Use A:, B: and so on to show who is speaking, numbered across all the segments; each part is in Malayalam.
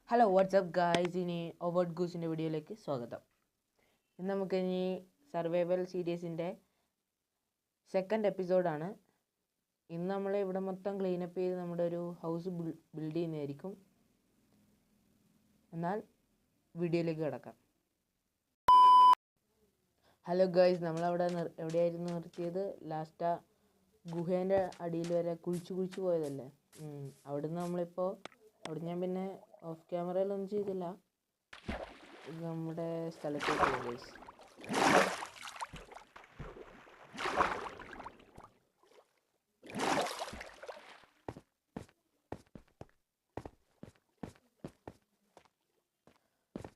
A: ഹലോ വാട്ട്സപ്പ് ഗായ്സ്, ഇനി ഓവേർഡ് ഗൂസിൻ്റെ വീഡിയോയിലേക്ക് സ്വാഗതം. ഇന്ന് നമുക്കിനി സർവൈവൽ സീരീസിൻ്റെ സെക്കൻഡ് എപ്പിസോഡാണ്. ഇന്ന് നമ്മൾ ഇവിടെ മൊത്തം ക്ലീനപ്പ് ചെയ്ത് നമ്മുടെ ഒരു ഹൗസ് ബിൽഡ് ചെയ്യുന്നതായിരിക്കും. എന്നാൽ വീഡിയോയിലേക്ക് കിടക്കാം. ഹലോ ഗായ്സ്, നമ്മളവിടെ എവിടെയായിരുന്നു നിർത്തിയത്? ലാസ്റ്റ് ഗുഹേൻ്റെ അടിയിൽ വരെ കുഴിച്ചു പോയതല്ലേ. അവിടുന്ന് നമ്മളിപ്പോൾ ഞാൻ പിന്നെ ഓഫ് ക്യാമറയിലൊന്നും ചെയ്തില്ല. നമ്മുടെ സ്ഥലത്തേക്ക് പോകും ഗൈസ്.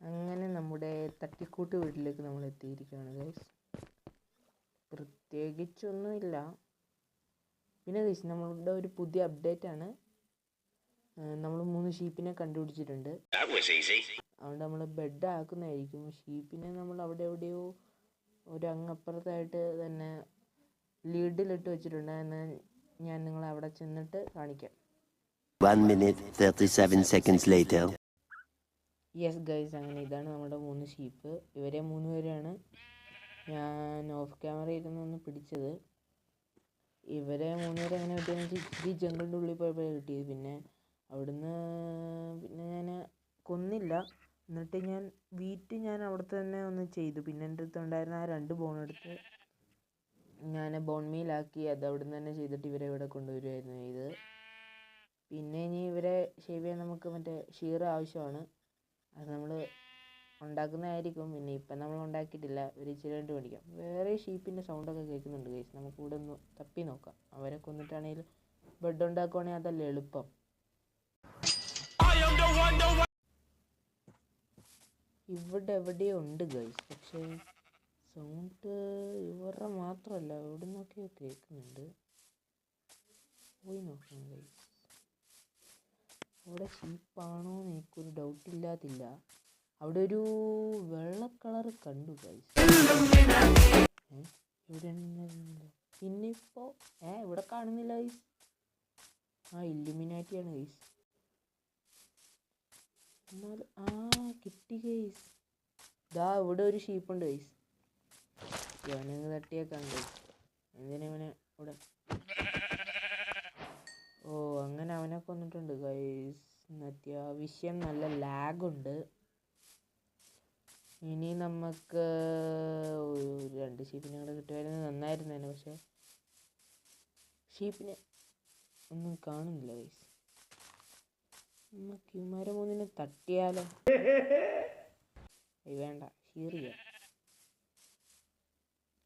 A: അങ്ങനെ നമ്മുടെ തട്ടിക്കൂട്ട് വീട്ടിലേക്ക് നമ്മൾ എത്തിയിരിക്കുകയാണ് ഗൈസ്. പ്രത്യേകിച്ചൊന്നുമില്ല. പിന്നെ ഗൈസ്, നമ്മളുടെ ഒരു പുതിയ അപ്ഡേറ്റ് ആണ്. നമ്മൾ 3 ഷീപ്പിനെ കണ്ടുപിടിച്ചിട്ടുണ്ട്. അതുകൊണ്ട് നമ്മൾ ബെഡ് ആക്കുന്നതായിരിക്കും. ഷീപ്പിനെ നമ്മൾ അവിടെ എവിടെയോ ഒരു അങ്ങപ്പുറത്തായിട്ട് തന്നെ ലീഡിലിട്ട് വെച്ചിട്ടുണ്ട്. എന്ന് ഞാൻ നിങ്ങളെ അവിടെ ചെന്നിട്ട് കാണിക്കാം.
B: 1 minute 37 seconds later.
A: Yes guys, അങ്ങനെ ഇതാണ് നമ്മുടെ 3 ഷീപ്പ്. ഇവരെ 3 പേരെയാണ് ഞാൻ ഓഫ് ക്യാമറ ഇരുന്നൊന്ന് പിടിച്ചത്. ഇവരെ 3 പേരെ എങ്ങനെ കിട്ടിയെന്ന് വെച്ചാൽ ഇച്ചിരി ജംഗിളിൻ്റെ ഉള്ളിൽ പോയപ്പോഴാണ് കിട്ടിയത്. പിന്നെ അവിടുന്ന് ഞാൻ കൊന്നില്ല. എന്നിട്ട് ഞാൻ അവിടെ തന്നെ ഒന്ന് ചെയ്തു. പിന്നെ എൻ്റെ അടുത്ത് ഉണ്ടായിരുന്ന ആ 2 ബോൺ എടുത്ത് ഞാൻ ബോൺ മീലാക്കി. അത് അവിടെ നിന്ന് തന്നെ ചെയ്തിട്ട് ഇവരെ ഇവിടെ കൊണ്ടുവരുമായിരുന്നു ചെയ്തത്. പിന്നെ ഇനി ഇവരെ ഷേവ് ചെയ്യാൻ നമുക്ക് മറ്റേ ഷീർ ആവശ്യമാണ്. അത് നമ്മൾ ഉണ്ടാക്കുന്നതായിരിക്കും. പിന്നെ ഇപ്പം നമ്മൾ ഉണ്ടാക്കിയിട്ടില്ല. ഒരു ഇച്ചിരി വേണ്ടി മേടിക്കാം. വേറെ ഷീപ്പിൻ്റെ സൗണ്ടൊക്കെ കേൾക്കുന്നുണ്ട് ഗൈസ്. നമുക്കിവിടെ ഒന്ന് തപ്പി നോക്കാം. അവരെ കൊന്നിട്ടാണെങ്കിൽ ബെഡ് ഉണ്ടാക്കുവാണെങ്കിൽ അതല്ലേ എളുപ്പം. ഇവിടെ എവിടെയോ ഉണ്ട് ഗൈസ്, പക്ഷേ സൗണ്ട് ഇവരുടെ മാത്രമല്ല, എവിടെ നിന്നൊക്കെയോ കേൾക്കുന്നുണ്ട്. പോയി നോക്കണം ഗൈസ്. അവിടെ ഷീപ്പാണോന്ന് എനിക്കൊരു ഡൗട്ടില്ലാതില്ല. അവിടെ ഒരു വെള്ള കളർ കണ്ടു ഗൈസ്. ഇവിടെ പിന്നെ ഇപ്പോൾ ഇവിടെ കാണുന്നില്ല ഗൈസ്. ഇല്ലുമിനാറ്റിയാണ് ഗൈസ്. എന്നാൽ കിട്ടി ഗൈസ്. ദാ ഇവിടെ ഒരു ഷീപ്പുണ്ട് ഗൈസ്. ഞാനങ്ങ് തട്ടിയേക്കാം ഗൈസ്. എന്തിനവനെ ഇവിടെ അങ്ങനെ അവനെ കൊന്നിട്ടുണ്ട് ഗൈസ്. അത്യാവശ്യം നല്ല ലാഗുണ്ട്. ഇനി നമുക്ക് 2 ഷീപ്പിനെ കൂടെ കിട്ടുമായിരുന്നു നന്നായിരുന്നേനെ. പക്ഷേ ഷീപ്പിനെ ഒന്നും കാണുന്നില്ല ഗൈസ്. നമുക്ക് ഇവന്മാരെ 3 തട്ടിയാലോ? വേണ്ട, ഷീർ ചെയ്യാം.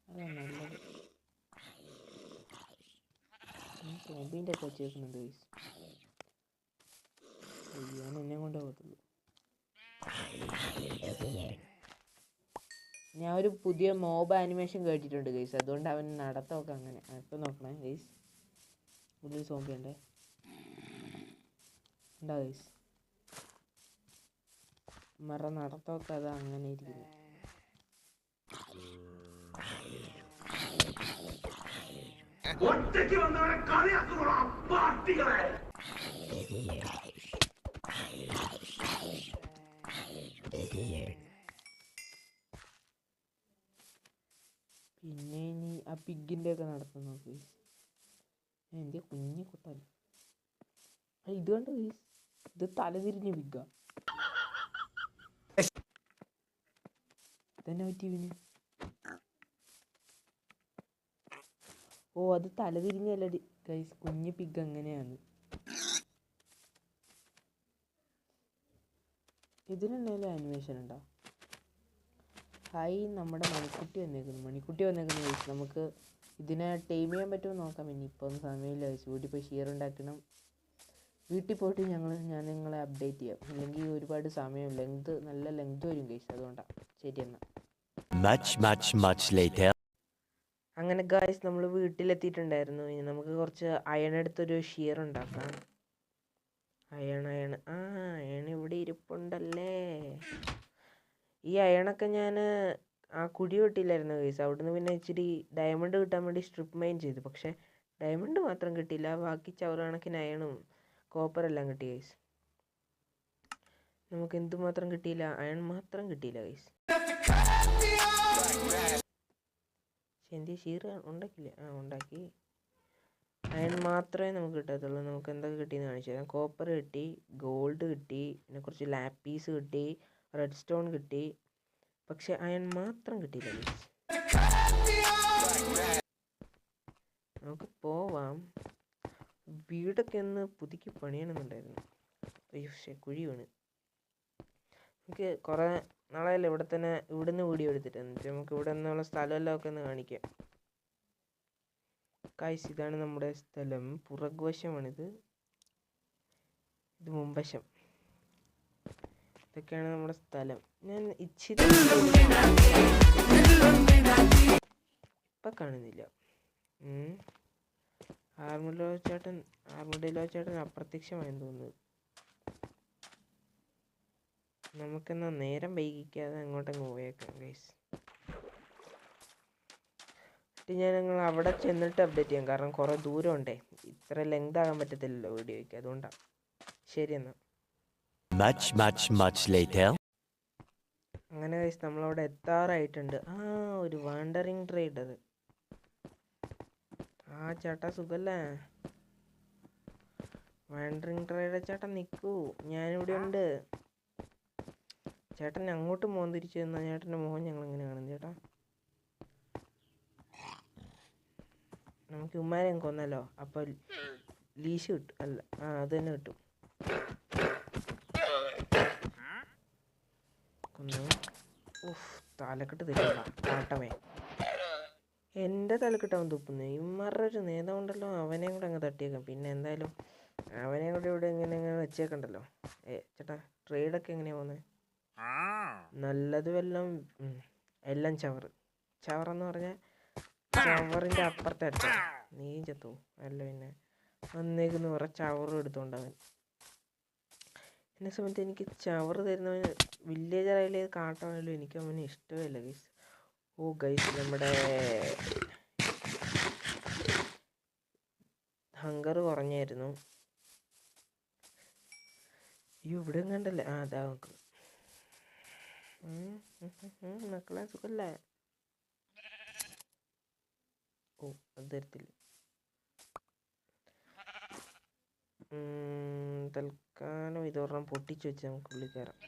A: അതാണ് നല്ലത്. സോംബീൻ്റെ ഒക്കെ വെച്ച് വെക്കുന്നുണ്ട് ഗൈസ്. ഞാൻ എന്നെ കൊണ്ടേ പോകത്തുള്ളൂ. ഞാൻ ഒരു പുതിയ മോബ് ആനിമേഷൻ കേട്ടിട്ടുണ്ട് ഗൈസ്. അതുകൊണ്ട് അവൻ നടത്തമൊക്കെ അങ്ങനെ. ഇപ്പം നോക്കണേ ഗൈസ്, ഉള്ളിൽ സോംബി ഉണ്ടേ. ഉണ്ടാ ഗൈസ്, നടത്തമൊക്കെ അത് അങ്ങനെ ഇരിക്കുന്നു. പിന്നെ ഇനി ആ പിഗിൻ്റെ ഒക്കെ നടത്തുന്നു ഗൈസ്. എൻ്റെ കുഞ്ഞു കുട്ടൻ ഇത് കണ്ടു ഗൈസ്. ഇത് തലതിരിഞ്ഞ് പിഗ്ഗ. ഇതന്നെ പറ്റി ഇവന്. അത് തലതിരിഞ്ഞല്ല ഗൈസ്, കുഞ്ഞു പിഗ് അങ്ങനെയാണ്. ഇതിനെന്തെങ്കിലും ആനിമേഷൻ ഉണ്ടോ? നമ്മുടെ മണിക്കുട്ടി വന്നേക്കുന്നു ഗൈസ്. നമുക്ക് ഇതിനെ ടൈം ചെയ്യാൻ പറ്റുമോ നോക്കാം. ഇനിയിപ്പോൾ ഒന്നും സമയമില്ല ഗൈസ്. വീട്ടിൽ പോയി ഷീർ ഉണ്ടാക്കണം. വീട്ടിൽ പോയിട്ട് ഞാൻ നിങ്ങളെ അപ്ഡേറ്റ് ചെയ്യാം. അല്ലെങ്കിൽ ഒരുപാട് സമയം നല്ല ലെങ്ത് വരും ഗൈസ്. അതുകൊണ്ടാണ്. ശരി എന്നാൽ. അങ്ങനെ ഗൈസ്, നമ്മൾ വീട്ടിലെത്തിയിട്ടുണ്ടായിരുന്നു. ഇനി നമുക്ക് കുറച്ച് അയൺ എടുത്തൊരു ഷീർ ഉണ്ടാക്കാം. അയൺ ഇവിടെ ഇരിപ്പുണ്ടല്ലേ. ഈ അയണൊക്കെ ഞാൻ ആ കുഴി വെട്ടിയില്ലായിരുന്നു ഗൈസ്. അവിടുന്ന് പിന്നെ ഇച്ചിരി ഡയമണ്ട് കിട്ടാൻ വേണ്ടി സ്ട്രിപ്പ് മൈൻ ചെയ്തു. പക്ഷേ ഡയമണ്ട് മാത്രം കിട്ടിയില്ല. ബാക്കി ചവറ് കണക്കിന് അയണും കോപ്പറെല്ലാം കിട്ടി ഗൈസ്. നമുക്ക് എന്തുമാത്രം കിട്ടിയില്ല, അയൺ മാത്രം കിട്ടിയില്ല ഗൈസ്. എന്ത് ഷീർ ഉണ്ടാക്കില്ല? ഉണ്ടാക്കി. അയൺ മാത്രമേ നമുക്ക് കിട്ടത്തുള്ളൂ. നമുക്ക് എന്തൊക്കെ കിട്ടിയെന്ന് കാണിച്ചു തരാം. കോപ്പർ കിട്ടി, ഗോൾഡ് കിട്ടി, പിന്നെ കുറച്ച് ലാപ്പീസ് കിട്ടി, റെഡ് സ്റ്റോൺ കിട്ടി. പക്ഷെ അയൺ മാത്രം കിട്ടിയില്ല ഗൈസ്. നമുക്ക് പോവാം. വീടൊക്കെ ഒന്ന് പുതുക്കി പണിയണമെന്നുണ്ടായിരുന്നു. പക്ഷേ കുഴി വീണ്. നമുക്ക് കുറേ നാളെയല്ലേ ഇവിടുന്ന് വീഡിയോ എടുത്തിട്ട്, എന്നിട്ട് നമുക്ക് ഇവിടെ നിന്നുള്ള സ്ഥലമെല്ലാം ഒക്കെ ഒന്ന് കാണിക്കാം. ഗൈസ്, ഇതാണ് നമ്മുടെ സ്ഥലം. പുറകുവശമാണിത്, ഇത് മുൻവശം. ഇതൊക്കെയാണ് നമ്മുടെ സ്ഥലം. ഞാൻ ഇച്ചിരി ഇപ്പം കാണുന്നില്ല. ആർമുഡിലോ ചേട്ടൻ അപ്രത്യക്ഷമായെന്ന് തോന്നുന്നു. നമുക്കെന്നാ നേരം വൈകിക്കാതെ അങ്ങോട്ടങ്ങ് പോയേക്കാം ഗൈസ്. ഞങ്ങൾ അവിടെ ചെന്നിട്ട് അപ്ഡേറ്റ് ചെയ്യാം. കാരണം കുറേ ദൂരം ഉണ്ടേ, ഇത്ര ലെങ്ത് ആകാൻ പറ്റത്തില്ലല്ലോ വീഡിയോയ്ക്ക്. അതുകൊണ്ടാണ്. ശരി എന്നാ. അങ്ങനെ ഗൈസ്, നമ്മളവിടെ എത്താറായിട്ടുണ്ട്. ഒരു വാണ്ടറിങ് ട്രേഡർ. ചേട്ടാ സുഖല്ലേ? വാണ്ടറിങ് ട്രേഡർ ചേട്ടൻ നിൽക്കൂ, ഞാനിവിടെ ഉണ്ട്. ചേട്ടൻ അങ്ങോട്ട് മോൻ തിരിച്ചു തന്നാൽ ചേട്ടൻ്റെ മോഹൻ ഞങ്ങൾ എങ്ങനെ കാണും ചേട്ടാ? നമുക്ക് ഉമ്മാരെ കൊന്നല്ലോ, അപ്പോൾ ലീശ് കിട്ടും. അല്ല, അത് തന്നെ കിട്ടും. കൊന്നു. തലക്കെട്ട് തരില്ല കാട്ടമേ. എൻ്റെ തലക്കെട്ടാവൻ തുപ്പുന്നത്. ഇമ്മറ ഒരു നേതാവുണ്ടല്ലോ, അവനെയും കൂടെ അങ്ങ് തട്ടിയേക്കാം. പിന്നെ എന്തായാലും അവനെയും കൂടെ ഇവിടെ ഇങ്ങനെ വെച്ചേക്കണ്ടല്ലോ. ചേട്ടാ, ട്രേഡൊക്കെ എങ്ങനെയാണ് പോകുന്നത്? നല്ലത് വല്ലതും. എല്ലാം ചവറെന്ന് പറഞ്ഞാൽ ചവറിൻ്റെ അപ്പുറത്തെ അടുത്ത നീ ചത്തു. അല്ല പിന്നെ വന്നേക്കെന്ന് പറഞ്ഞ ചവറും എടുത്തോണ്ടവൻ. എന്നെ സമയത്ത് എനിക്ക് ചവറ് തരുന്നവന് വില്ലേജറായാലും കാട്ടമായാലും എനിക്ക് അവന് ഇഷ്ടമില്ല ഗൈസ്. ഗൈസ്, നമ്മുടെ ഹങ്കർ കുറഞ്ഞായിരുന്നു. ഇവിടെ കണ്ടല്ലേ? അതാ നോക്ക്. മക്കളെ സുഖല്ലേ? അത് തരത്തില്ല. തൽക്കാലം ഇതൊരെണ്ണം പൊട്ടിച്ച് വെച്ച് നമുക്ക് ഉള്ളിൽ കയറാം.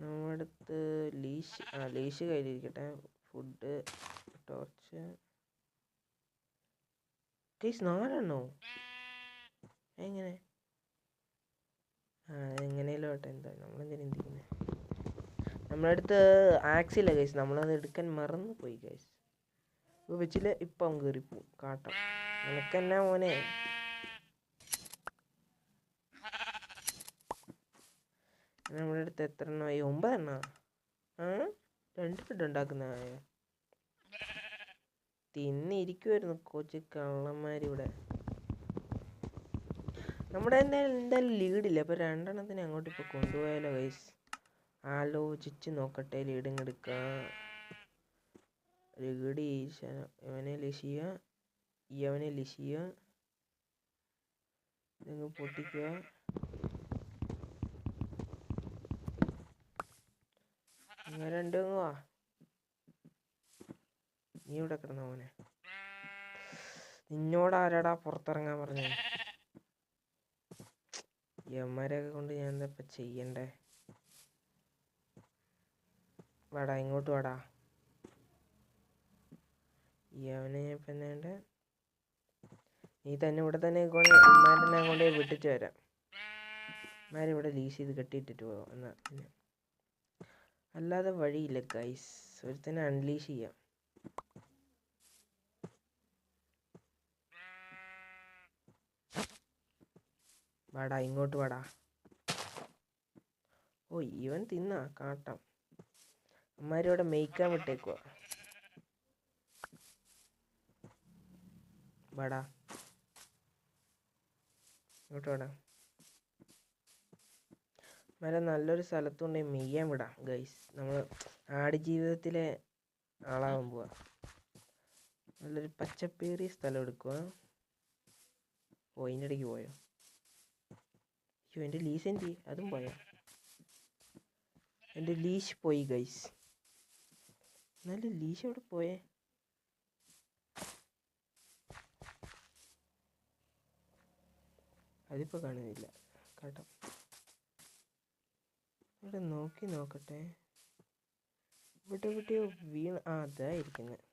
A: നമ്മുടെ അടുത്ത് ലീശ് കയ്യിലിരിക്കട്ടെ. Food, torch. കേസ് 4 എണ്ണോ? എങ്ങനെ? എങ്ങനെയല്ലോ കേട്ടെ. എന്താ നമ്മളെന്തിനാ ചിന്തിക്കുന്നത്? നമ്മുടെ അടുത്ത് ആക്സില്ല കേസ്, നമ്മളത് എടുക്കാൻ മറന്നു പോയി കേസ്. വെച്ചില്ല, ഇപ്പം കയറിപ്പോവും കാട്ടം. നിനക്കെന്നാ മോനെ? നമ്മുടെ അടുത്ത് എത്ര എണ്ണമായി? 9 എണ്ണ. 2 ഫുഡ് ഉണ്ടാക്കുന്ന തിന്നിരിക്കുമായിരുന്നു കൊച്ചു കള്ളന്മാരിവിടെ. നമ്മുടെ എന്തായാലും ലീഡില്ല. അപ്പോൾ 2 എണ്ണത്തിന് അങ്ങോട്ട് ഇപ്പോൾ കൊണ്ടുപോയാലോ ഗൈസ്? ആലോചിച്ച് നോക്കട്ടെ. ലീഡിങ് എടുക്കാം. ലീഡ് ഇവനെ ലിശിയ, ഇവനെ ലിശിയ, നിങ്ങൾ പൊട്ടിക്കുക. നിങ്ങൾ രണ്ടും വാ. നീ ഇവിടെ കിടന്ന മോനെ. നിന്നോട് ആരാടാ പുറത്തിറങ്ങാൻ പറഞ്ഞേ? യമ്മരെയൊക്കെ കൊണ്ട് ഞാൻ എന്താ ഇപ്പം ചെയ്യണ്ടേ? വാടാ, ഇങ്ങോട്ട് വാടാ. യവനെ ഞാൻ ഇപ്പം എന്നാണ്ട് നീ തന്നെ ഇവിടെ തന്നെ ഉമ്മാരെന്നെ കൊണ്ട് വിട്ടിട്ട് വരാം. ഉമ്മാരിവിടെ ലീസ് ചെയ്ത് കെട്ടിയിട്ടിട്ട് പോകാം. എന്നാൽ പിന്നെ അല്ലാതെ വഴിയില്ല ഗൈസ്. ഒരുത്തന്നെ അൺലീഷ് ചെയ്യാം. വാടാ, ഇങ്ങോട്ട് വാടാ. ഇവൻ തിന്നാ കാട്ടം. അമ്മാരിവിടെ മെയ്ക്കാൻ വിട്ടേക്കുക. വാടാ, ഇങ്ങോട്ട് വാടാ. മരം നല്ലൊരു സ്ഥലത്തുണ്ടെങ്കിൽ മെയ്യാൻ വിടാം ഗൈസ്. നമ്മൾ ആടുജീവിതത്തിലെ ആളാവാൻ പോവാ. നല്ലൊരു പച്ചപ്പേറിയ സ്ഥലം എടുക്കുക. ഇതിൻ്റെ ഇടയ്ക്ക് പോയോ? എൻ്റെ ലീസ് എന്തി അതും പോയോ? എൻ്റെ ലീഷ് പോയി ഗൈസ്. എന്നാലും ലീഷ് എവിടെ പോയേ? അതിപ്പോൾ കാണുന്നില്ല കേട്ടോ. ഇവിടെ നോക്കട്ടെ. ഇവിടെ എവിടെയോ വീണ്. അതായിരിക്കുന്നത്.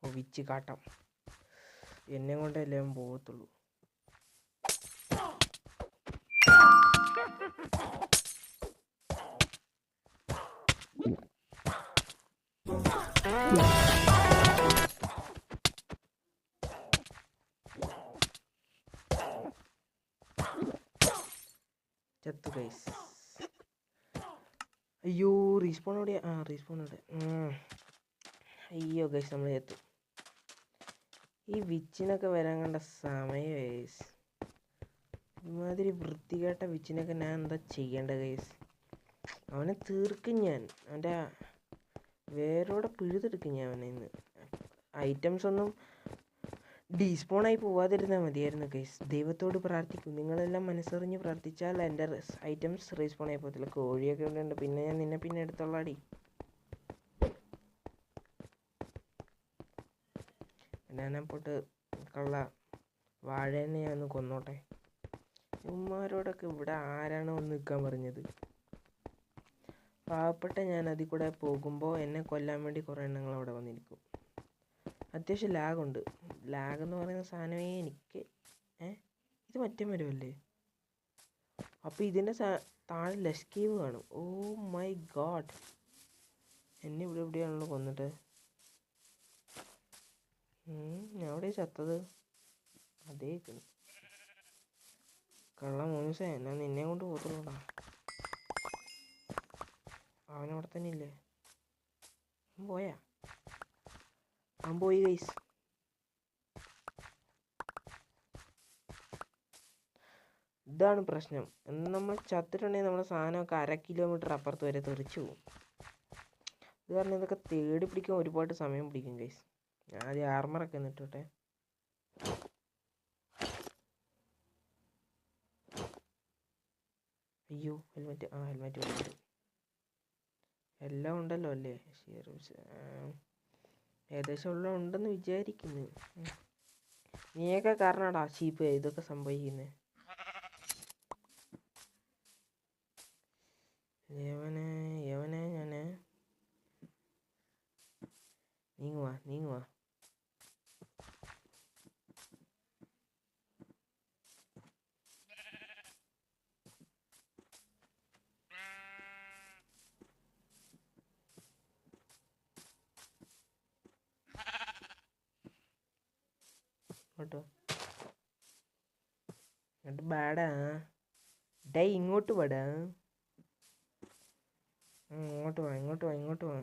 A: വിച്ച് കാട്ടാം. എന്നെ കൊണ്ടല്ലേ അവൻ പോകത്തുള്ളൂ. ചത്തു ഗൈസ്. അയ്യോ റീസ്പോൺ എവിടെയാ? റീസ്പോൺ ഇവിടെ. അയ്യോ ഗൈസ് നമ്മൾ ചത്തു. ഈ വിച്ചിനൊക്കെ വരാൻ കണ്ട സമയം ഗൈസ്. ഇമാതിരി വൃത്തികെട്ട വിച്ചിനൊക്കെ ഞാൻ എന്താ ചെയ്യേണ്ട ഗൈസ്? അവനെ തീർക്കും ഞാൻ. അവൻ്റെ വേരോടെ പിഴുതെടുക്കും ഞാൻ അവനെ. ഇന്ന് ഐറ്റംസ് ഒന്നും ഡീസ്പോണായി പോവാതിരുന്നാൽ മതിയായിരുന്നു ഗൈസ്. ദൈവത്തോട് പ്രാർത്ഥിക്കും. നിങ്ങളെല്ലാം മനസ്സറിഞ്ഞ് പ്രാർത്ഥിച്ചാൽ എൻ്റെ ഐറ്റംസ് റീസ്പോണായി പോകത്തില്ല. കോഴിയൊക്കെ ഇവിടെ ഉണ്ട്. പിന്നെ ഞാൻ നിന്നെ പിന്നെ എടുത്തോളാടി. ഞാനപ്പോട്ട് കള്ള വാഴേനെ ഞാൻ ഒന്ന് കൊന്നോട്ടെ. ഉമ്മാരോടൊക്കെ ഇവിടെ ആരാണ് വന്ന് നിൽക്കാൻ പറഞ്ഞത്? പാവപ്പെട്ട ഞാൻ അതിൽ കൂടെ പോകുമ്പോൾ എന്നെ കൊല്ലാൻ വേണ്ടി കുറേ എണ്ണങ്ങൾ അവിടെ വന്നിരിക്കും. അത്യാവശ്യം ലാഗുണ്ട്. ലാഗ് എന്ന് പറയുന്ന സാധനമേ എനിക്ക് ഇത് മറ്റേ മരമല്ലേ? അപ്പോൾ ഇതിൻ്റെ താഴെ ലഷ്കീവ് കാണും. Oh my god. എന്നെ ഇവിടെ എവിടെയാണല്ലോ കൊന്നിട്ട്. ഞാൻ എവിടെ ചത്തത്? അതേ കള്ള മോനുസേ, ഞാൻ നിന്നെ കൊണ്ട് പോകത്തുള്ളൂടാ. അവനവിടെ തന്നെ ഇല്ലേ? പോയാ? അവൻ പോയി ഗൈസ്. ഇതാണ് പ്രശ്നം. എന്ന് നമ്മൾ ചത്തിട്ടുണ്ടെങ്കിൽ നമ്മുടെ സാധനമൊക്കെ 1/2 കിലോമീറ്റർ അപ്പുറത്ത് വരെ തെറിച്ചു പോകും. ഇത് കാരണം ഇതൊക്കെ തേടി പിടിക്കാൻ ഒരുപാട് സമയം പിടിക്കും ഗൈസ്. ഞാൻ ആദ്യം ആർമറൊക്കെ എന്നിട്ടോട്ടെ. അയ്യോ ഹെൽമെറ്റ്. ഹെൽമെറ്റ് വേണ്ട. എല്ലാം ഉണ്ടല്ലോ അല്ലേ? ഏകദേശം ഉള്ള ഉണ്ടെന്ന് വിചാരിക്കുന്നു. നീയൊക്കെ കാരണടാ ഷീപ്പ് ഇതൊക്കെ സംഭവിക്കുന്നത്. യവനെ ഞാന് നീങ്ങുവാ. കേട്ടോ എന്നിട്ട് ബാടാ ഡേ ഇങ്ങോട്ട് വാടാ. ഇങ്ങോട്ട് വാ.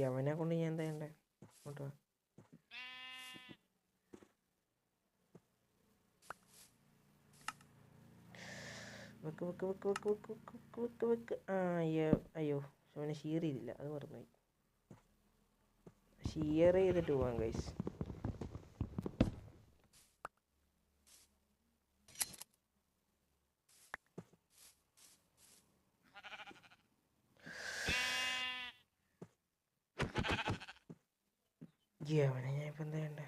A: യവനെ കൊണ്ട് ഞാൻ എന്താ ചെയ്യണ്ടേ? ഇങ്ങോട്ട് വാ. വെക്ക്. അയ്യോ അവനെ ഷെയർ ചെയ്തില്ല. അത് മറന്നുപോയി. ഷെയർ ചെയ്തിട്ട് പോവാം ഗൈസ്. അവനെ ഞാൻ ഇപ്പം എന്താ ചെയ്യണ്ടേ?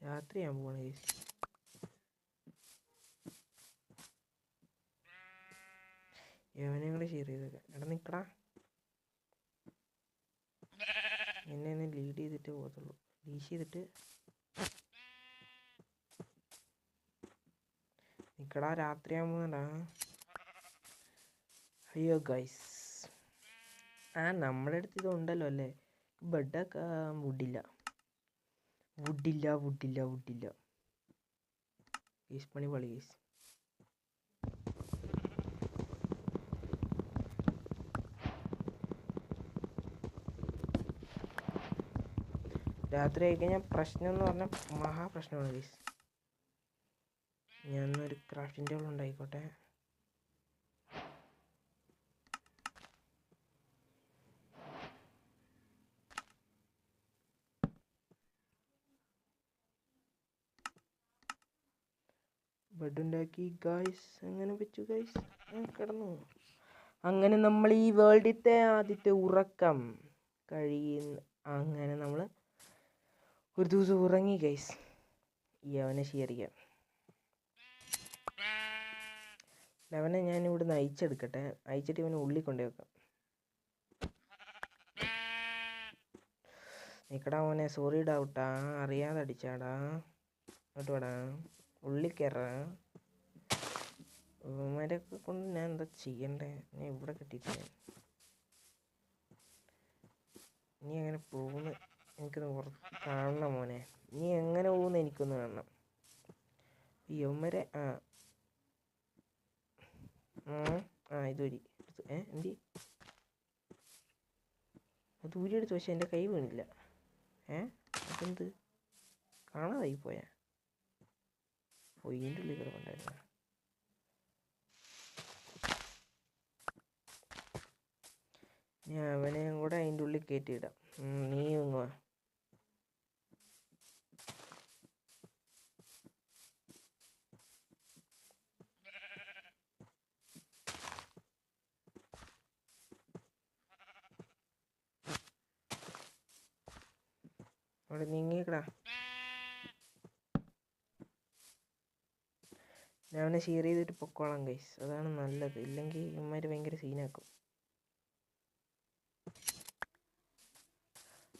A: രാത്രിയാകുമ്പോൾ പോവാണ് ഗൈസ്. യവനെ കൂടെ ഷെയർ ചെയ്തേക്കാം. എടാ നിൽക്കടാ. എന്നെ ലീഡ് ചെയ്തിട്ട് പോകത്തുള്ളൂ. ലീഷ് ചെയ്തിട്ട് നിൽക്കടാ. രാത്രിയാകുമ്പോഴാ. അയ്യോ ഗൈസ്. നമ്മുടെ അടുത്ത് ഇതുണ്ടല്ലോ അല്ലേ? ബെഡൊക്കെ വുഡില്ല. ഗൈസ് പണി പൊളി ഗൈസ്. രാത്രി ആയിക്കഴിഞ്ഞാൽ പ്രശ്നം എന്ന് പറഞ്ഞാൽ മഹാപ്രശ്നമാണ് ഗൈസ്. ഞാനൊരു ക്രാഫ്റ്റിംഗ് ടേബിൾ ഉണ്ടായിക്കോട്ടെ. ബെഡുണ്ടാക്കി ഗായ്സ്. അങ്ങനെ വെച്ചു ഗായ്സ്. കിടന്നു. അങ്ങനെ നമ്മൾ ഈ വേൾഡിലത്തെ ആദ്യത്തെ ഉറക്കം കഴിയുന്ന. അങ്ങനെ നമ്മൾ ഒരു ദിവസം ഉറങ്ങി ഗൈസ്. അവനെ ഷെയറിയാം. അവനെ ഞാൻ ഇവിടുന്ന് അയച്ചെടുക്കട്ടെ. അയച്ചിട്ട് ഇവനെ ഉള്ളിൽ കൊണ്ടു വെക്കാം. നിക്കടാ മോനെ, സോറി ഡൗട്ടാ, അറിയാതെ അടിച്ചാടാ. അങ്ങോട്ട് വേടാ, ഉള്ളിൽ കയറാ. ഇവന്മാരൊക്കെ കൊണ്ട് ഞാൻ എന്താ ചെയ്യണ്ടേ? ഞാൻ ഇവിടെ കെട്ടിയിട്ട് നീ എങ്ങനെ പോകുന്നു എനിക്കൊന്ന് കാണണം മോനെ. നീ എങ്ങനെ പോകുന്നു എനിക്കൊന്ന് കാണണം. യവന്മാരെ ഇതൊരി എന്തി അത് ഊരിയെടുത്ത്. പക്ഷെ എൻ്റെ കൈ വീണില്ല. അതെന്ത് കാണാതായി പോയാ? ഇതിൻ്റെ ഉള്ളിൽ കിടപ്പുണ്ടായിരുന്നു. ഞാൻ അവനെയും കൂടെ അതിൻ്റെ ഉള്ളിൽ കയറ്റിയിടാം. നീ ഇങ്ങ് വാ. അവിടെ നീങ്ങിക്കടാ. ഞാൻ അവനെ ഷെയർ ചെയ്തിട്ട് പൊക്കോളാം ഗൈസ്. അതാണ് നല്ലത്. ഇല്ലെങ്കിൽ ഇവന്മാർ ഭയങ്കര സീനാക്കും.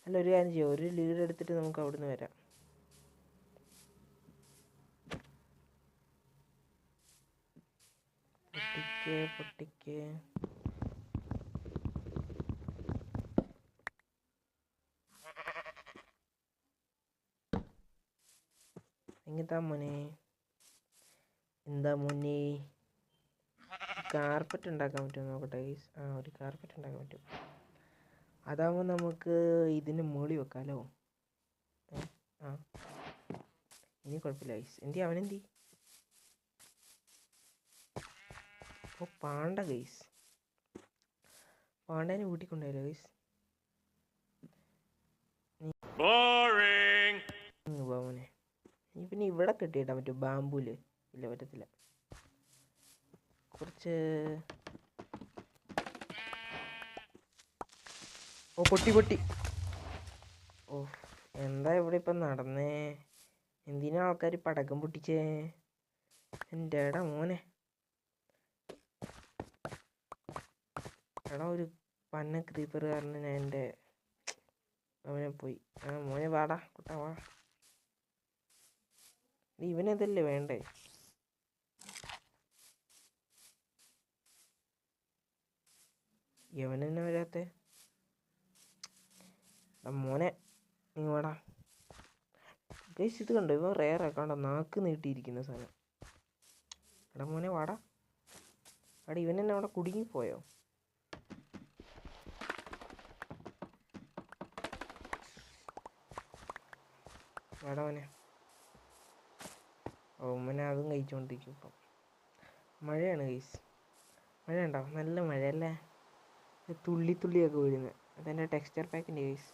A: അല്ല, ഒരു കാര്യം ചെയ്യാം. ഒരു ലീഡ് എടുത്തിട്ട് നമുക്ക് അവിടുന്ന് വരാം. പൊട്ടിക്ക് എങ്ങത്താ മോനെ? എന്താ മോനെ? കാർപ്പറ്റ് ഉണ്ടാക്കാൻ പറ്റുമോ നോക്കട്ടെ ഗൈസ്. ഒരു കാർപ്പറ്റ് ഉണ്ടാക്കാൻ പറ്റും. അതാകുമ്പോൾ നമുക്ക് ഇതിന് മുകളിൽ വെക്കാമല്ലോ. ഇനി കുഴപ്പമില്ല ഗൈസ്. അവനെന്തി? Panda guys. പാണ്ടേനെ കൂട്ടിക്കൊണ്ടുവരോ ഗൈസ്? മോനെ നീ പിന്നെ ഇവിടെ കെട്ടിയിട്ടാൻ പറ്റും ബാമ്പൂല്? ഇല്ല, പറ്റത്തില്ല. കുറച്ച് പൊട്ടി. എന്താ ഇവിടെ ഇപ്പം നടന്നേ? എന്തിനാ ആൾക്കാർ പടക്കം പൊട്ടിച്ചേ? എൻ്റെ മോനെ, ഒരു പന്ന ക്രീപ്പർ കാരണം ഞാൻ എൻ്റെ അവനെ പോയി. മോനെ വാടാ കുട്ടാ വാ. ഇവനതല്ലേ വേണ്ടേ? ഇവനെന്നെ വരാത്തെ? മോനെ നീ വാടാ ഗൈസ്. ഇത് കണ്ടോ? ഇവൻ റെയർ ആക്കാണ്ടോ നാക്ക് നീട്ടിയിരിക്കുന്ന സാധനം. മോനെ വാടാ. ഇവനെന്നെ അവിടെ കുടുങ്ങിപ്പോയോ? വാടാ മോനെ. മോനെ അതും കഴിച്ചുകൊണ്ടിരിക്കും. ഇപ്പം മഴയാണ് ഗൈസ്. മഴ ഉണ്ടോ? നല്ല മഴയല്ലേ? തുള്ളിയൊക്കെ വീഴുന്നത്. അതെൻ്റെ ടെക്സ്ചർ പാക്കിൻ്റെ ഗൈസ്.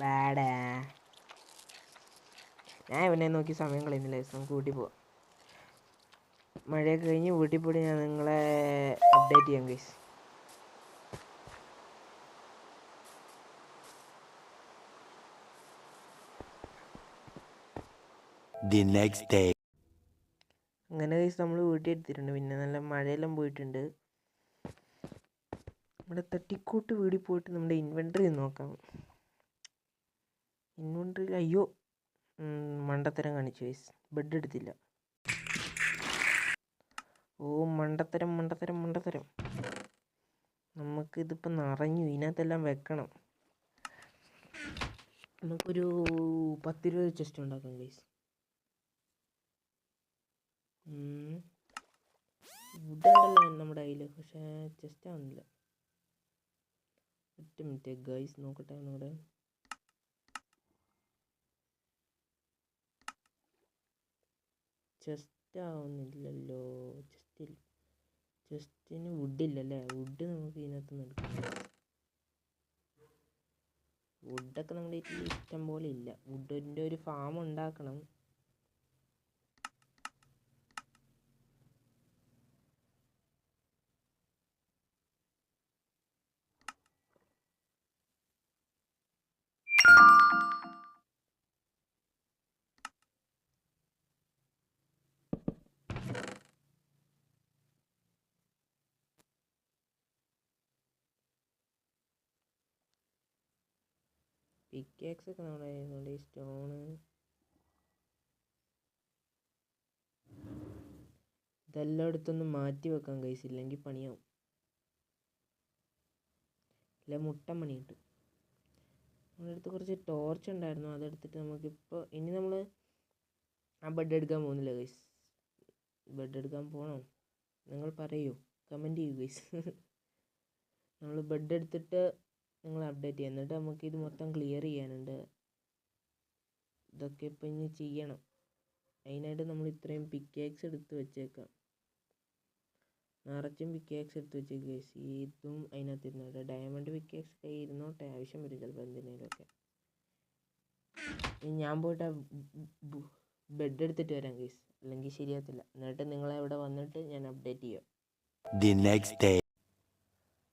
A: ബാഡാ. ഞാൻ ഇവനെ നോക്കി സമയം കളയുന്നില്ല ഗൈസ്. നമുക്ക് വീട്ടിൽ പോവാം. മഴയൊക്കെ കഴിഞ്ഞ് വീട്ടിൽ പോയി ഞാൻ നിങ്ങളെ അപ്ഡേറ്റ് ചെയ്യാം ഗൈസ്.
B: The next day.
A: അങ്ങനെ ഗൈസ് നമ്മൾ വീട്ടിൽ എടുത്തിട്ടുണ്ട്. പിന്നെ നല്ല മഴയെല്ലാം പോയിട്ടുണ്ട്. നമ്മുടെ തട്ടിക്കൂട്ട് വീട്ടിൽ പോയിട്ട് നമ്മുടെ ഇൻവെൻട്രി നോക്കാം. ഇൻവെൻട്രിയിൽ അയ്യോ മണ്ടത്തരം കാണിച്ചു ഗൈസ്. ബെഡ് എടുത്തില്ല. മണ്ടത്തരം. നമുക്കിതിപ്പോൾ നിറഞ്ഞു. ഇതിനകത്തെല്ലാം വെക്കണം. നമുക്കൊരു 10 രൂപ ചെസ്റ്റ് ഉണ്ടാക്കാം ഗൈസ്. വുഡുണ്ടല്ലോ നമ്മുടെ കയ്യിൽ, പക്ഷേ ചെസ്റ്റ് ആവുന്നില്ല. ഒറ്റ മിനിറ്റ് ഗൈസ്, നോക്കട്ടെ ഒന്നുകൂടെ. ചെസ്റ്റ് ആവുന്നില്ലല്ലോ. ചെസ്റ്റിന് വുഡില്ലല്ലേ? വുഡ് നമുക്ക് ഇതിനകത്തുനിന്ന് എടുക്കാം. വുഡൊക്കെ നമ്മുടെ വീട്ടിൽ ഇഷ്ടം പോലെ ഇല്ല. വുഡിൻ്റെ ഒരു ഫാം ഉണ്ടാക്കണം. പിക്കാക്സ് ഒക്കെ നമ്മുടെ കയ്യിലുണ്ട്. ഈ സ്റ്റോണ് ഇതെല്ലാം എടുത്തൊന്ന് മാറ്റി വെക്കാൻ ഗൈസ്, ഇല്ലെങ്കിൽ പണിയാവും. അല്ലെ മുട്ടൻ പണി കിട്ടും. നമ്മുടെ അടുത്ത് കുറച്ച് ടോർച്ച് ഉണ്ടായിരുന്നു, അതെടുത്തിട്ട് നമുക്കിപ്പോൾ ഇനി നമ്മൾ ആ ബെഡ് എടുക്കാൻ പോകുന്നില്ല ഗൈസ്. ബെഡ് എടുക്കാൻ പോകണോ നിങ്ങൾ പറയൂ, കമൻറ്റ് ചെയ്യൂ ഗൈസ്. നമ്മൾ ബെഡ് എടുത്തിട്ട് നിങ്ങൾ അപ്ഡേറ്റ് ചെയ്യാം. എന്നിട്ട് നമുക്കിത് മൊത്തം ക്ലിയർ ചെയ്യാനുണ്ട്. ഇതൊക്കെ ഇപ്പം ഇനി ചെയ്യണം. അതിനായിട്ട് നമ്മൾ ഇത്രയും പിക്കാക്സ് എടുത്ത് വെച്ചേക്കാം. നിറച്ചും പിക്കാക്സ് എടുത്ത് വെച്ചേക്കാം ഗൈസ്. ഇതും അതിനകത്ത് ഇരുന്നോട്ടെ. ഡയമണ്ട് പിക്കാക്സ് കയ്യിൽ ഇരുന്നോട്ടെ, ആവശ്യം വരും ചിലപ്പോൾ എന്തിനേലുമൊക്കെ. ഞാൻ പോയിട്ട് ബെഡ് എടുത്തിട്ട് വരാം ഗൈസ്, അല്ലെങ്കിൽ ശരിയാകത്തില്ല. എന്നിട്ട് നിങ്ങളെ ഇവിടെ വന്നിട്ട് ഞാൻ അപ്ഡേറ്റ് ചെയ്യാം.
B: The next day.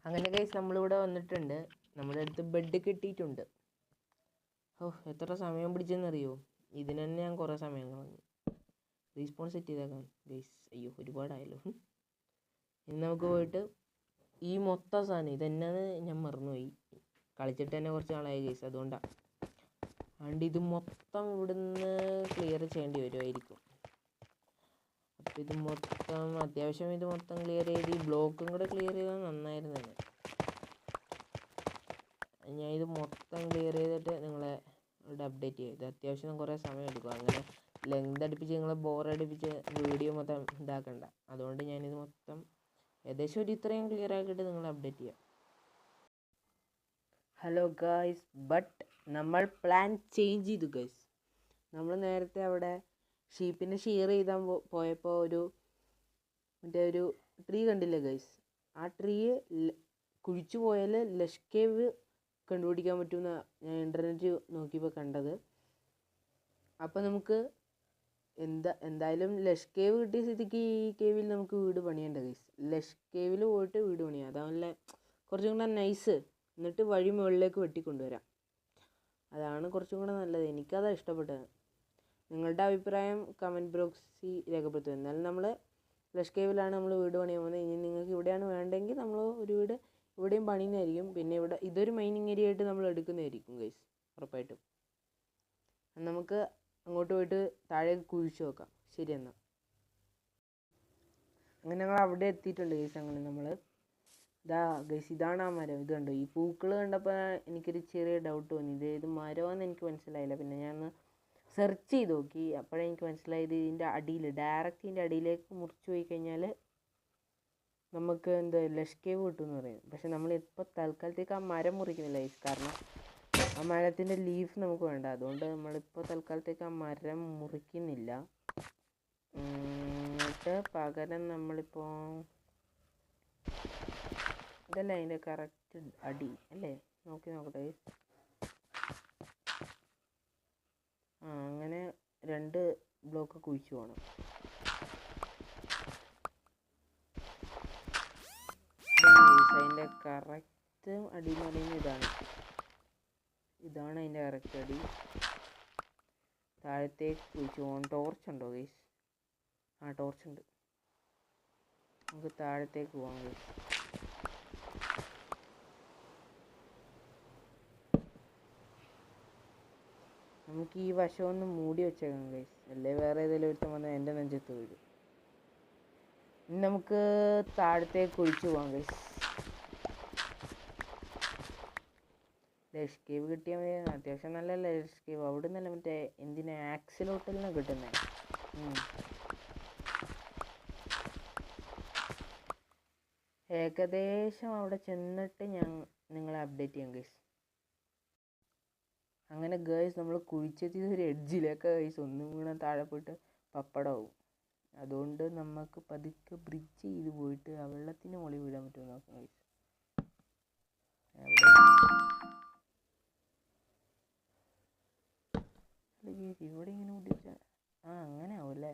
A: അങ്ങനെ ഗൈസ് നമ്മളിവിടെ വന്നിട്ടുണ്ട്. നമ്മുടെ അടുത്ത് ബെഡ് കിട്ടിയിട്ടുണ്ട്. എത്ര സമയം പിടിച്ചെന്നറിയോ? ഇതിന് തന്നെ ഞാൻ കുറേ സമയം കളഞ്ഞു. റീസ്പോൺ സെറ്റ് ചെയ്തേക്കാം ഗൈസ്. അയ്യോ ഒരുപാടായല്ലോ. ഇനി നമുക്ക് പോയിട്ട് ഈ മൊത്തം സാധനം ഇതെന്നാന്ന് ഞാൻ മറന്നുപോയി. കളിച്ചിട്ട് തന്നെ കുറച്ച് നാളായി ഗൈസ്, അതുകൊണ്ടാണ്. അതുകൊണ്ട് ഇത് മൊത്തം ഇവിടുന്ന് ക്ലിയർ ചെയ്യേണ്ടി വരുമായിരിക്കും. അപ്പോൾ ഇത് മൊത്തം അത്യാവശ്യം ഇത് മൊത്തം ക്ലിയർ ചെയ്ത് ഈ ബ്ലോക്കും കൂടെ ക്ലിയർ ചെയ്താൽ നന്നായിരുന്നു തന്നെ. ഞാൻ ഇത് മൊത്തം ക്ലിയർ ചെയ്തിട്ട് നിങ്ങളെ ഇവിടെ അപ്ഡേറ്റ് ചെയ്യും. ഇത് അത്യാവശ്യം കുറേ സമയം എടുക്കും. അങ്ങനെ ലെങ്ത് അടുപ്പിച്ച് നിങ്ങളെ ബോറടിപ്പിച്ച് വീഡിയോ മൊത്തം ഇതാക്കണ്ട. അതുകൊണ്ട് ഞാനിത് മൊത്തം ഏകദേശം ഒരു ഇത്രയും ക്ലിയർ ആക്കിയിട്ട് നിങ്ങളെ അപ്ഡേറ്റ് ചെയ്യാം. ഹലോ ഗായ്സ്, ബട്ട് നമ്മൾ പ്ലാൻ ചേഞ്ച് ചെയ്തു ഗൈസ്. നമ്മൾ നേരത്തെ അവിടെ ഷീപ്പിനെ ഷെയർ ചെയ്താൽ പോയപ്പോൾ മറ്റേ ഒരു ട്രീ കണ്ടില്ലേ ഗൈസ്? ആ ട്രീ കുഴിച്ചു പോയാൽ ലഷ് കേവ് കണ്ടുപിടിക്കാൻ പറ്റുമെന്ന് ഞാൻ ഇൻ്റർനെറ്റ് നോക്കിയപ്പോൾ കണ്ടത്. അപ്പോൾ നമുക്ക് എന്തായാലും ലഷ് കേവ് കിട്ടിയ സ്ഥിതിക്ക് ഈ കേവിൽ നമുക്ക് വീട് പണിയേണ്ട ഗൈസ്. ലഷ് കേവിൽ പോയിട്ട് വീട് പണിയാം, അതാണല്ലേ കുറച്ചും കൂടെ നൈസ്. എന്നിട്ട് വഴി മുകളിലേക്ക് വെട്ടിക്കൊണ്ടുവരാം, അതാണ് കുറച്ചും കൂടെ നല്ലത്. എനിക്കതാണ് ഇഷ്ടപ്പെട്ടത്. നിങ്ങളുടെ അഭിപ്രായം കമൻറ്റ് ബോക്സിൽ രേഖപ്പെടുത്തുക. എന്നാലും നമ്മൾ ലഷ് കേവിലാണ് നമ്മൾ വീട് പണിയാൻ പോകുന്നത്. ഇനി നിങ്ങൾക്ക് ഇവിടെയാണ് വേണ്ടെങ്കിൽ നമ്മൾ ഒരു വീട് ഇവിടെയും പണിയുന്നതായിരിക്കും. പിന്നെ ഇവിടെ ഇതൊരു മൈനിങ് ഏരിയ ആയിട്ട് നമ്മൾ എടുക്കുന്നതായിരിക്കും ഗൈസ്, ഉറപ്പായിട്ടും. നമുക്ക് അങ്ങോട്ട് പോയിട്ട് താഴേക്ക് കുഴിച്ച് നോക്കാം. ശരി എന്നാൽ അങ്ങനെ ഞങ്ങൾ അവിടെ എത്തിയിട്ടുണ്ട് ഗൈസ്. അങ്ങനെ നമ്മൾ ഗൈസ് ഇതാണ് ആ മരം. ഇത് കണ്ടോ, ഈ പൂക്കൾ കണ്ടപ്പോൾ എനിക്കൊരു ചെറിയ ഡൗട്ട് തോന്നി. ഇത് മരമാണെന്ന് എനിക്ക് മനസ്സിലായില്ല. പിന്നെ ഞാൻ സെർച്ച് ചെയ്ത് നോക്കി. അപ്പോഴേ എനിക്ക് മനസ്സിലായത് ഇതിൻ്റെ അടിയിൽ ഡയറക്റ്റ് ഇതിൻ്റെ അടിയിലേക്ക് മുറിച്ച് പോയി കഴിഞ്ഞാൽ നമുക്ക് ലഷ് കേവ് കിട്ടുമെന്ന് പറയും. പക്ഷെ നമ്മളിപ്പോൾ തൽക്കാലത്തേക്ക് ആ മരം മുറിക്കുന്നില്ല ഗൈസ്, കാരണം ആ മരത്തിൻ്റെ ലീഫ് നമുക്ക് വേണ്ട. അതുകൊണ്ട് നമ്മളിപ്പോൾ തൽക്കാലത്തേക്ക് ആ മരം മുറിക്കുന്നില്ല. എന്നിട്ട് പകരം നമ്മളിപ്പോൾ ഇതല്ലേ അതിൻ്റെ കറക്റ്റ് അടി അല്ലേ, നോക്കട്ടെ. അങ്ങനെ 2 ബ്ലോക്ക് കുഴിച്ചു പോകണം. അതിൻ്റെ കറക്റ്റ് അടി എന്ന് പറയുന്നത് ഇതാണ് അതിൻ്റെ കറക്റ്റ് അടി. താഴത്തേക്ക് കുഴിച്ചു പോകണം. ടോർച്ച് ഉണ്ടോ ഗൈസ്? ആ ടോർച്ച് ഉണ്ട്. നമുക്ക് താഴത്തേക്ക് പോകാം ഗൈസ്. നമുക്ക് ഈ വശം ഒന്ന് മൂടി വെച്ചേക്കാം ഗൈസ്, അല്ലേ വേറെ ഏതെങ്കിലും ഒരുത്തം വന്നാൽ എൻ്റെ നെഞ്ചത്ത് വീഴും. ഇനി നമുക്ക് താഴത്തേക്ക് കുഴിച്ചു പോകാം ഗൈസ്. ലഷ് കേവ് കിട്ടിയാൽ മതി. അത്യാവശ്യം നല്ല ലഷ് കേവ്. അവിടെ നിന്നല്ല മറ്റേ ആക്സിലോട്ടലിന് കിട്ടുന്നത്. ഏകദേശം അവിടെ ചെന്നിട്ട് ഞാൻ നിങ്ങളെ അപ്ഡേറ്റ് ചെയ്യാം ഗൈസ്. അങ്ങനെ ഗൈസ് നമ്മൾ കുഴിച്ചെത്തിയത് ഒരു എഡ്ജിലേക്ക് ഗൈസ്. ഒന്നും കൂടെ താഴെ പോയിട്ട് പപ്പടമാവും. അതുകൊണ്ട് നമുക്ക് പതുക്കെ ബ്രിഡ്ജ് ചെയ്ത് പോയിട്ട് ആ വെള്ളത്തിന് മുകളിൽ വീഴാൻ പറ്റുമോ നോക്കാം ഗൈസ്. ഇവിടെ ഇങ്ങനെ പിടിച്ച അങ്ങനെ ആവുമല്ലേ?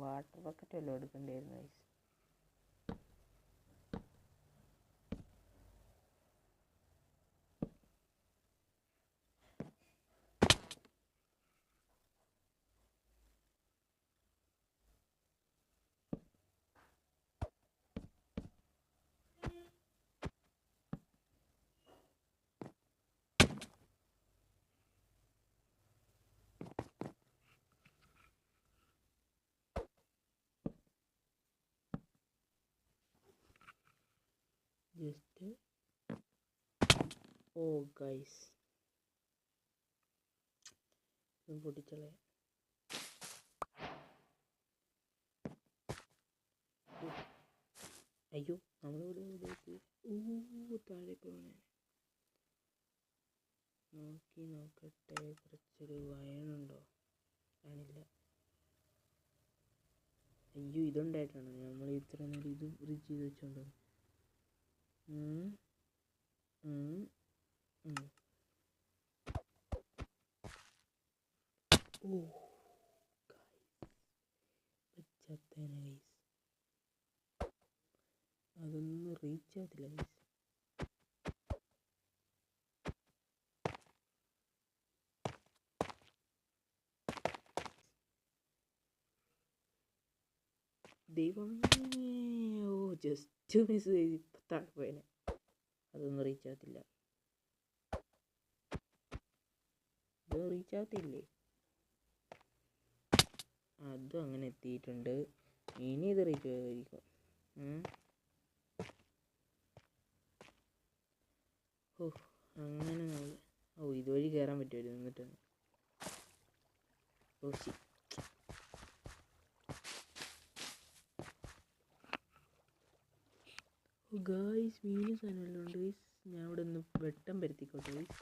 A: വാട്ടർ ബക്കറ്റ് വല്ലതും എടുക്കേണ്ടിയായിരുന്നു ഗൈസ്. ജസ്റ്റ് ഓ ഗൈസ് പൊട്ടിച്ചളയാ. അയ്യോ നമ്മളിവിടെ താഴെ പോകണേ. നോക്കട്ടെ കുറച്ചൊരു വയനുണ്ടോ? കാണില്ല. അയ്യോ ഇതുണ്ടായിട്ടാണ് നമ്മൾ ഇത്ര നേരം ഇത് ഫ്രിഡ്ജ് ചെയ്ത് വെച്ചോണ്ട്. ഓ പച്ചത്തേന ഗൈസ്, അതൊന്നും റീച്ച് ആവത്തില്ല ഗൈസ്. ദൈവമേ, ഓ ജസ്റ്റ് മിസ് ചെയ്ത് ഇപ്പം താഴെ പോയനെ. അതൊന്നും റീച്ച് ആകത്തില്ല. ഇത് റീച്ച് ആകത്തില്ലേ? അതും അങ്ങനെ എത്തിയിട്ടുണ്ട്. ഇനി ഇത് റീച്ച് ആയിരിക്കും. ഓ അങ്ങനെ നമ്മൾ ഇതുവഴി കയറാൻ പറ്റുമല്ലോ എന്നിട്ട്. ഓ ശരി. ഗായ്സ് മീനും സാധനമെല്ലാം ഉണ്ട് ഗൈസ്. ഞാൻ ഇവിടെ ഒന്ന് വെട്ടം പരത്തിക്കോട്ടെ ഗൈസ്.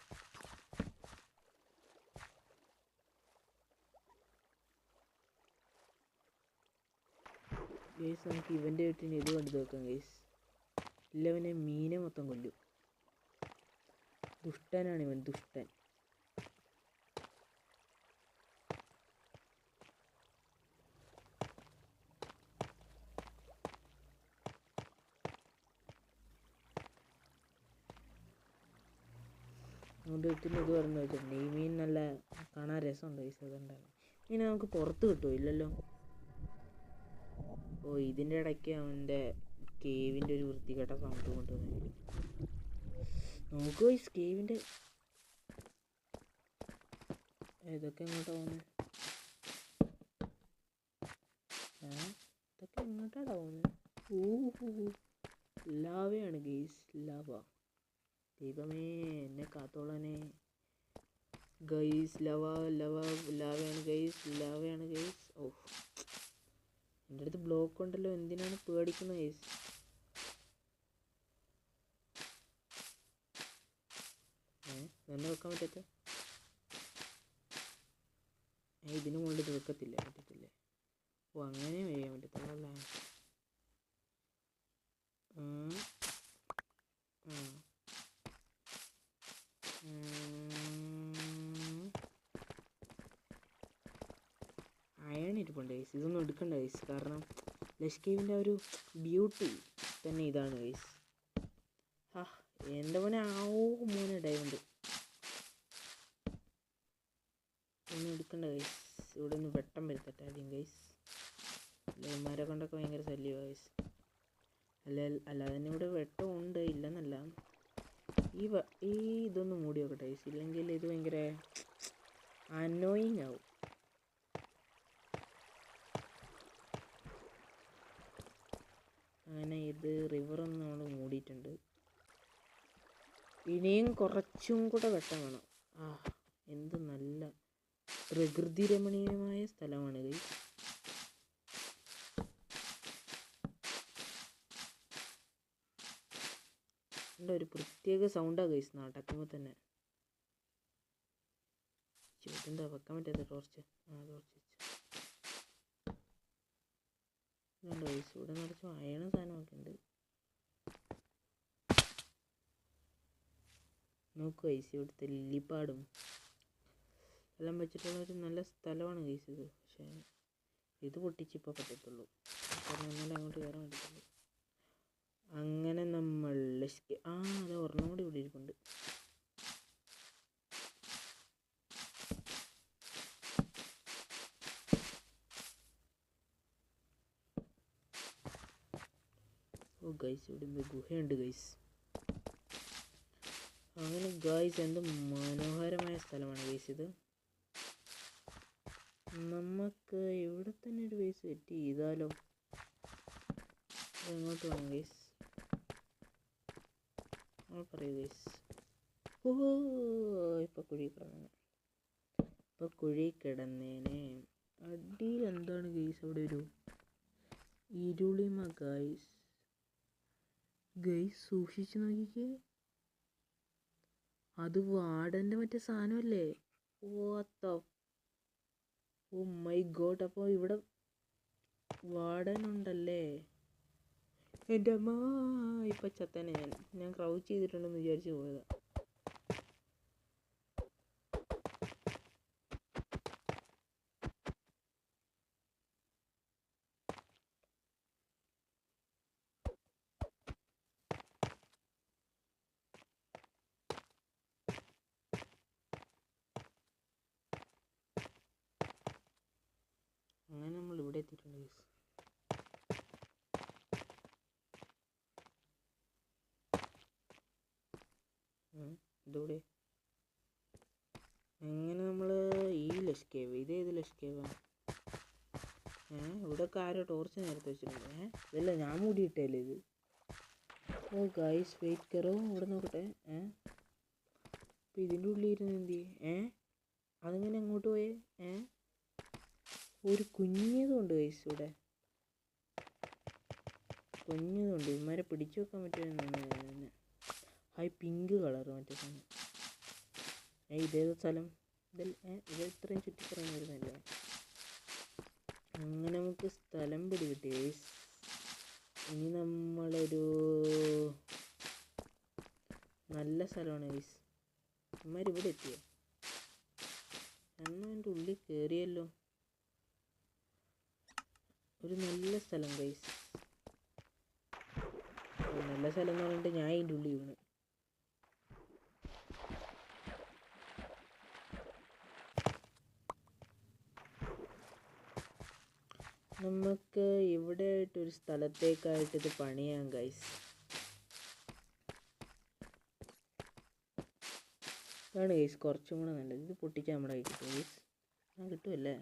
A: ഗൈസ് നമുക്ക് ഇവൻ്റെ വീട്ടിന് ഇത് കണ്ടു നോക്കാം ഗൈസ്. ഇല്ലവനെ മീനെ മൊത്തം കൊല്ലും. ദുഷ്ടനാണ് ഇവൻ, ദുഷ്ടൻ. അതുകൊണ്ട് പിന്നെ ഇത് പറഞ്ഞു വെച്ചിട്ടുണ്ട്. ഈ മീൻ നല്ല കാണാൻ രസമുണ്ട് ഗൈസ്. അതുകൊണ്ടാണ് മീൻ നമുക്ക് പുറത്ത് കിട്ടുമോ? ഇല്ലല്ലോ. ഓ ഇതിൻ്റെ ഇടയ്ക്ക് അവൻ്റെ കേവിൻ്റെ ഒരു വൃത്തികെട്ട സൗണ്ട് കൊണ്ടുവന്നു. നമുക്ക് ഗൈസ് കേവിൻ്റെ ഇതൊക്കെ എങ്ങോട്ടാ പോകുന്നത്? ഇതൊക്കെ എങ്ങോട്ടാടാ പോകുന്നത്? ഓ ലാവയാണ് ഗൈസ്, ലാവ. ദൈവമേ എന്നെ കാത്തോളനെ ഗൈസ്. ലാവയാണ് ഗൈസ്. ഓ എൻ്റെ അടുത്ത് ബ്ലോക്ക് ഉണ്ടല്ലോ, എന്തിനാണ് പേടിക്കുന്നത് ഗൈസ്? എന്നെ വെക്കാൻ പറ്റത്തെ? ഇതിന് മുകളിൽ ഇത് പറ്റത്തില്ലേ? ഓ അങ്ങനെ ചെയ്യാൻ പറ്റത്തുള്ളൂ. അയണിരിപ്പുണ്ട് ഗൈസ്. ഇതൊന്നും എടുക്കണ്ട ഗൈസ്, കാരണം ലഷ് കേവിൻ്റെ ആ ഒരു ബ്യൂട്ടി തന്നെ ഇതാണ് ഗൈസ്. എൻ്റെ മോനെ മോനെ ഡയമണ്ട് ഒന്നും എടുക്കണ്ട ഗൈസ്. ഇവിടെ ഒന്ന് വെട്ടം വരുത്തട്ടെ ആദ്യം ഗൈസ്. ഇവന്മാരെ കൊണ്ടൊക്കെ ഭയങ്കര ശല്യമാണ് ഗൈസ്. അല്ലാതെ തന്നെ ഇവിടെ വെട്ടം ഉണ്ട്, ഇല്ലെന്നല്ല. ഈ ഇതൊന്ന് മൂടി വെക്കട്ടെ ഗൈസ്, ഇല്ലെങ്കിൽ ഇത് ഭയങ്കര അനോയിങ് ആവും. അങ്ങനെ ഇത് റിവറൊന്ന് നമ്മൾ മൂടിയിട്ടുണ്ട്. ഇനിയും കുറച്ചും കൂടെ വെട്ടം വേണം. എന്ത് നല്ല പ്രകൃതി രമണീയമായ സ്ഥലമാണ് ഗൈസ്. ഒരു പ്രത്യേക സൗണ്ടാണ് ഗൈസ് നടക്കുമ്പോൾ തന്നെ. ചോദിച്ചെന്താ വെക്കാൻ പറ്റാത്ത ടോർച്ച്? ടോർച്ച് വെച്ചു ഗൈസ്. ഇവിടെ നിറച്ച് അയണ സാധനമൊക്കെ ഉണ്ട്. നോക്കൂ ഗൈസ്, ഇവിടുത്തെ ലില്ലിപ്പാടും എല്ലാം വെച്ചിട്ടുള്ള ഒരു നല്ല സ്ഥലമാണ് ഗൈസ് ഇത്. പക്ഷേ ഇത് പൊട്ടിച്ചിപ്പോൾ പറ്റത്തുള്ളൂ, കാരണം എന്നാലും അങ്ങോട്ട് കയറാൻ പറ്റത്തുള്ളൂ. അങ്ങനെ നമ്മൾ അത് ഒരെണ്ണം കൂടി ഇവിടെ ഇരിപ്പുണ്ട്. ഓ ഗൈസ് ഇവിടെ എന്ത് ഗുഹയുണ്ട് ഗൈസ്. അങ്ങനെ ഗൈസ് എന്ത് മനോഹരമായ സ്ഥലമാണ് ഗൈസ് ഇത്. നമുക്ക് ഇവിടെ തന്നെ ഒരു ബേസ് സെറ്റ് ചെയ്താലോ? എങ്ങോട്ട് വേണം ഗൈസ്? നമ്മൾ പറയൂ ഗൈസ്. ഓ ഇപ്പം കുഴി കിടന്നേനെ. അടിയിൽ എന്താണ് ഗൈസ്? അവിടെ ഒരു ഇരുളിമ ഗൈസ്. സൂക്ഷിച്ച് നോക്കിക്കേ, അത് വാർഡൻ്റെ മറ്റേ സാധനമല്ലേ? Oh my God. അപ്പോൾ ഇവിടെ വാർഡൻ ഉണ്ടല്ലേ? എൻ്റെ അമ്മ, ഇപ്പം ചത്തനെ. ഞാൻ ക്രൗച്ച് ചെയ്തിട്ടുണ്ടെന്ന് വിചാരിച്ച് പോയതാ. അങ്ങനെ നമ്മൾ ഇവിടെ എത്തിയിട്ടുണ്ട് ഗൈസ്. ഇതൂടെ എങ്ങനെ നമ്മൾ ഈ ലഷ്കേവ്, ഇതേത് ലഷ്കേവാണ്? ഇവിടെയൊക്കെ ആരോ ടോർച്ച് നേരത്തെ വെച്ചിട്ടുണ്ട്. ഇതല്ല, ഞാൻ മൂടിയിട്ടല്ലേ ഇത്. ഓ ഗൈസ് വെയിറ്റ് കയറോ, ഇവിടെ നോക്കട്ടെ. അപ്പം ഇതിൻ്റെ ഉള്ളിൽ ഇരുന്ന് എന്ത് ചെയ്യേ? അതിങ്ങനെ അങ്ങോട്ട് പോയേ? ഒരു കുഞ്ഞതുണ്ട് ഗൈസ് ഇവിടെ. കുഞ്ഞതുണ്ട്. ഇവന്മാരെ പിടിച്ചു വെക്കാൻ പറ്റുമെന്ന്. ഹായ് പിങ്ക് കളർ മറ്റേ സാധനം. ഇതേത് സ്ഥലം? ഇത് ഇത്രയും ചുറ്റിപ്പറങ്ങി വരുന്നില്ല. അങ്ങനെ നമുക്ക് സ്ഥലം പിടികിട്ടി ഗൈസ്. ഇനി നമ്മളൊരു നല്ല സ്ഥലമാണ് ഗൈസ്. ഇവന്മാരിവിടെ എത്തിയോ? എന്നാൽ എൻ്റെ ഉള്ളിൽ കയറിയല്ലോ. ഒരു നല്ല സ്ഥലം ഗൈസ്. നല്ല സ്ഥലം എന്ന് പറഞ്ഞിട്ട് ഞാൻ അതിൻ്റെ ഉള്ളിൽ വീണ്. നമുക്ക് ഇവിടെ ആയിട്ടൊരു സ്ഥലത്തേക്കായിട്ട് ഇത് പണിയാം ഗൈസ്. ആണ് ഗൈസ് കുറച്ചും കൂടെ നല്ലത്. ഇത് പൊട്ടിക്കാൻ നമ്മുടെ കൈ കിട്ടും ഗൈസ്. കിട്ടുമല്ലേ?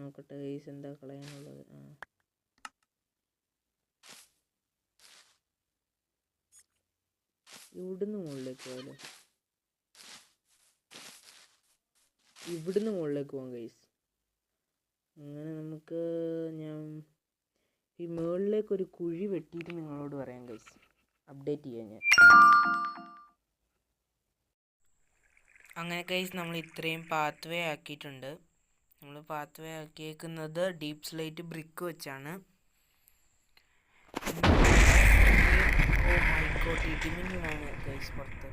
A: നോക്കട്ടെ ഗൈസ്, എന്താ കളയാനുള്ളത്. ഇവിടുന്ന് മുകളിലേക്ക് പോയാലോ? ഇവിടുന്ന് മുകളിലേക്ക് പോകാം ഗൈസ്. അങ്ങനെ നമുക്ക് ഞാൻ ഈ മുകളിലേക്കൊരു കുഴി വെട്ടിയിട്ട് നിങ്ങളോട് പറയാം ഗൈസ്. അപ്ഡേറ്റ് ചെയ്യാം ഞാൻ. അങ്ങനെ ഗൈസ് നമ്മൾ ഇത്രയും പാത്ത് വേ ആക്കിയിട്ടുണ്ട്. നമ്മൾ പാത്ത് വേ ആക്കിയേക്കുന്നത് ഡീപ്പ് സ്ലേറ്റ് ബ്രിക്ക് വെച്ചാണ്. ഓ മൈ ഗോഡ്, ഇടിമിന്നലാണ് ഗൈസ് പുറത്ത്.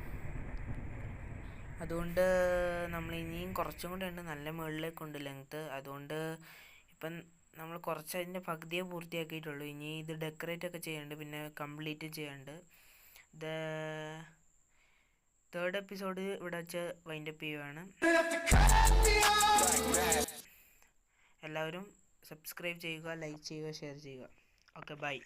A: അതുകൊണ്ട് നമ്മൾ ഇനിയും കുറച്ചും കൂടെ ഉണ്ട്, നല്ല മുകളിലേക്കുണ്ട് ലെങ്ത്ത്. അതുകൊണ്ട് ഇപ്പം നമ്മൾ കുറച്ച് അതിൻ്റെ പകുതിയെ പൂർത്തിയാക്കിയിട്ടുള്ളൂ. ഇനി ഇത് ഡെക്കറേറ്റ് ഒക്കെ ചെയ്യാനുണ്ട്, പിന്നെ കംപ്ലീറ്റ് ചെയ്യാനുണ്ട്. തേർഡ് എപ്പിസോഡ് ഇവിടെ വെച്ച് വൈൻഡപ്പ് ചെയ്യുവാണ്. എല്ലാവരും സബ്സ്ക്രൈബ് ചെയ്യുക, ലൈക്ക് ചെയ്യുക, ഷെയർ ചെയ്യുക. Okay bye.